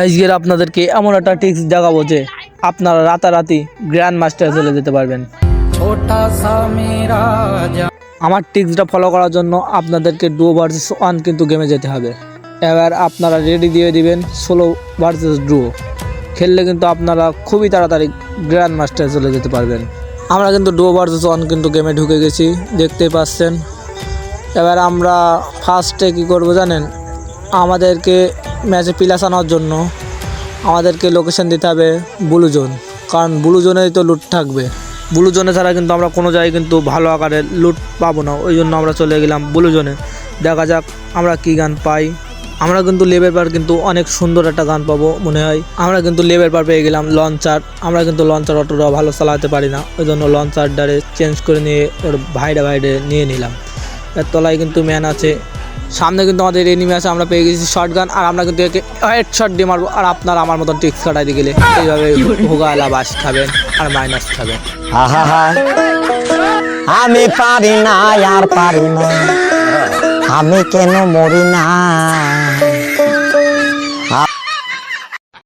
আজকের আপনাদেরকে এমন একটা টিক্স দেখাবো যে আপনারা রাতারাতি গ্র্যান্ড মাস্টার চলে যেতে পারবেন। আমার টিক্সটা ফলো করার জন্য আপনাদেরকে ডুও ভার্সেস 1 কিন্তু গেমে যেতে হবে। এবার আপনারা রেডি দিয়ে দিবেন সোলো ভার্সেস ডুও খেললে কিন্তু আপনারা খুবই তাড়াতাড়ি গ্র্যান্ড মাস্টার চলে যেতে পারবেন। আমরা কিন্তু ডুও ভার্সেস 1 কিন্তু গেমে ঢুকে গেছি, দেখতেই পাচ্ছেন। এবার আমরা ফার্স্টে কী করবো জানেন, আমাদেরকে ম্যাচে প্লাস আনার জন্য আমাদেরকে লোকেশন দিতে হবে ব্লু জোন, কারণ ব্লু জোনেই তো লুট থাকবে। ব্লু জোনে ছাড়া কিন্তু আমরা কোনো জায়গায় কিন্তু ভালো আকারে লুট পাবো না, ওই জন্য আমরা চলে গেলাম ব্লু জোনে। দেখা যাক আমরা কী গান পাই। আমরা কিন্তু লেভেল পার কিন্তু অনেক সুন্দর একটা গান পাবো মনে হয়। আমরা কিন্তু লেভেল পার পেয়ে গেলাম লঞ্চার। আমরা কিন্তু লঞ্চার অতটা ভালো চালাতে পারি না, ওই জন্য লঞ্চারটারে চেঞ্জ করে নিয়ে ওর ভাইডে নিয়ে নিলাম। এর তলায় কিন্তু ম্যান আছে, সামনে কিন্তু আমাদের এনিমি আছে। আমরা পেয়ে গেছি শর্ট গান, আর আমরা কিন্তু একে হেডশট দিয়ে মারবো। আর আপনারা আমার মতন টিক্স কাটাইতে গেলে এইভাবে ভোগালা বাস খাবেন আর মাইনাস খাবেন। আমি পারি না আর পারি না, আমি কেন মরি না।